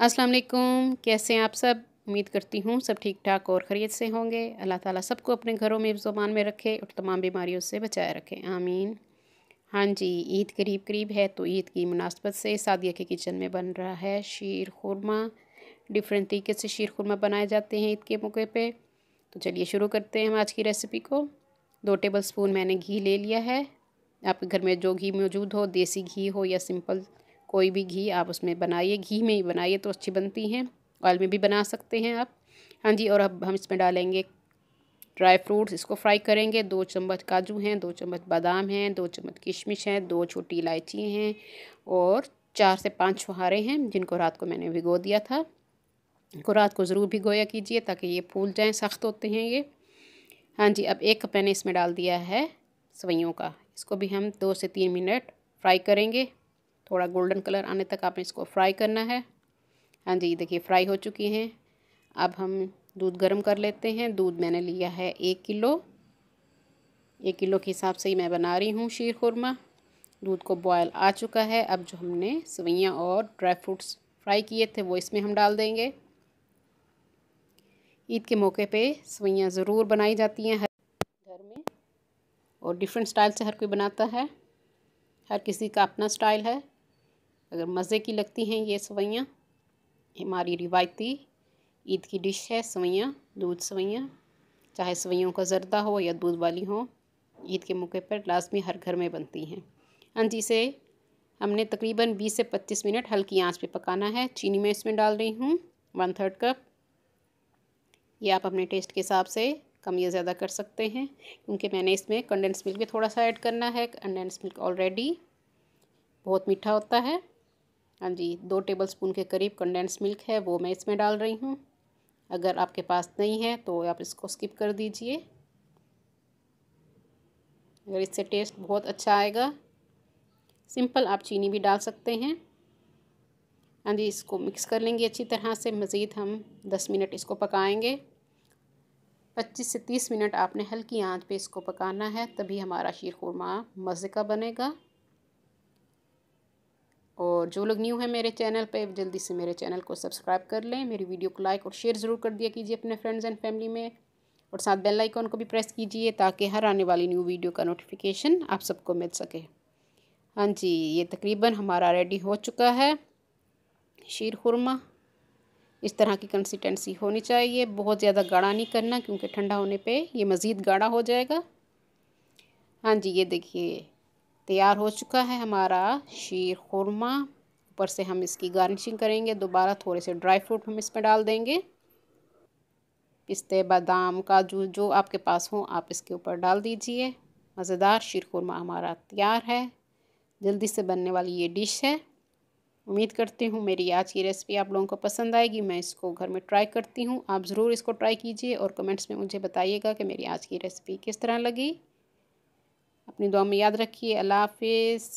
अस्सलाम वालेकुम, कैसे हैं आप सब। उम्मीद करती हूँ सब ठीक ठाक और खैरियत से होंगे। अल्लाह ताला सबको अपने घरों में ज़ुबान में रखे और तमाम बीमारियों से बचाए रखे, आमीन। हाँ जी, ईद करीब करीब है तो ईद की मुनासबत से सादिया के किचन में बन रहा है शीर खुरमा। डिफरेंट तरीके से शीर खुरमा बनाए जाते हैं ईद के मौके पे। तो चलिए शुरू करते हैं हम आज की रेसिपी को। 2 टेबल स्पून मैंने घी ले लिया है। आपके घर में जो घी मौजूद हो, देसी घी हो या सिंपल कोई भी घी आप उसमें बनाइए, घी में ही बनाइए तो अच्छी बनती हैं। ऑयल में भी बना सकते हैं आप। हाँ जी, और अब हम इसमें डालेंगे ड्राई फ्रूट्स, इसको फ्राई करेंगे। 2 चम्मच काजू हैं, 2 चम्मच बादाम हैं, 2 चम्मच किशमिश हैं, 2 छोटी इलायची हैं और 4 से 5 छुहारे हैं जिनको रात को मैंने भिगो दिया था। इनको रात को ज़रूर भिगोया कीजिए ताकि ये फूल जाएँ, सख्त होते हैं ये। हाँ जी, अब 1 कप मैंने इसमें डाल दिया है सेवइयों का। इसको भी हम 2 से 3 मिनट फ्राई करेंगे। थोड़ा गोल्डन कलर आने तक आपने इसको फ्राई करना है। हाँ जी, देखिए फ्राई हो चुकी हैं। अब हम दूध गर्म कर लेते हैं। दूध मैंने लिया है 1 किलो। 1 किलो के हिसाब से ही मैं बना रही हूँ शीर खुरमा। दूध को बॉयल आ चुका है। अब जो हमने सेवइयाँ और ड्राई फ्रूट्स फ्राई किए थे वो इसमें हम डाल देंगे। ईद के मौके पे सेवइयाँ ज़रूर बनाई जाती हैं हर घर में और डिफरेंट स्टाइल से हर कोई बनाता है। हर किसी का अपना स्टाइल है। अगर मज़े की लगती हैं ये सेवइयाँ, हमारी रिवायती ईद की डिश है सेवइयाँ, दूध सेवइयाँ। चाहे सेवइयों का ज़र्दा हो या दूध वाली हो, ईद के मौके पर लाज़मी हर घर में बनती हैं। हाँ जी, इसे हमने तकरीबन 20 से 25 मिनट हल्की आंच पे पकाना है। चीनी मैं इसमें डाल रही हूँ 1/3 कप। ये आप अपने टेस्ट के हिसाब से कम या ज़्यादा कर सकते हैं क्योंकि मैंने इसमें कंडेंस मिल्क भी थोड़ा सा ऐड करना है। कंडेंस मिल्क ऑलरेडी बहुत मीठा होता है। हाँ जी, 2 टेबल स्पून के करीब कंडेंस मिल्क है वो मैं इसमें डाल रही हूँ। अगर आपके पास नहीं है तो आप इसको स्किप कर दीजिए। अगर इससे टेस्ट बहुत अच्छा आएगा। सिंपल आप चीनी भी डाल सकते हैं। हाँ जी, इसको मिक्स कर लेंगे अच्छी तरह से। मज़ीद हम 10 मिनट इसको पकाएंगे। 25 से 30 मिनट आपने हल्की आंच पे इसको पकाना है, तभी हमारा शीर खुरमा मज़े का बनेगा। और जो लोग न्यू हैं मेरे चैनल पे, जल्दी से मेरे चैनल को सब्सक्राइब कर लें। मेरी वीडियो को लाइक और शेयर ज़रूर कर दिया कीजिए अपने फ्रेंड्स एंड फैमिली में। और साथ बेल आइकॉन को भी प्रेस कीजिए ताकि हर आने वाली न्यू वीडियो का नोटिफिकेशन आप सबको मिल सके। हाँ जी, ये तकरीबन हमारा रेडी हो चुका है शीर खुरमा। इस तरह की कंसिस्टेंसी होनी चाहिए। बहुत ज़्यादा गाढ़ा नहीं करना क्योंकि ठंडा होने पे ये मज़ीद गाढ़ा हो जाएगा। हाँ जी, ये देखिए तैयार हो चुका है हमारा शीर खुरमा। ऊपर से हम इसकी गार्निशिंग करेंगे। दोबारा थोड़े से ड्राई फ्रूट हम इसमें डाल देंगे। पिस्ते, बादाम, काजू जो आपके पास हो आप इसके ऊपर डाल दीजिए। मज़ेदार शीर खुरमा हमारा तैयार है। जल्दी से बनने वाली ये डिश है। उम्मीद करती हूँ मेरी आज की रेसिपी आप लोगों को पसंद आएगी। मैं इसको घर में ट्राई करती हूँ, आप ज़रूर इसको ट्राई कीजिए और कमेंट्स में मुझे बताइएगा कि मेरी आज की रेसिपी किस तरह लगी। अपनी दुआ में याद रखिए। अल्लाह हाफिज़।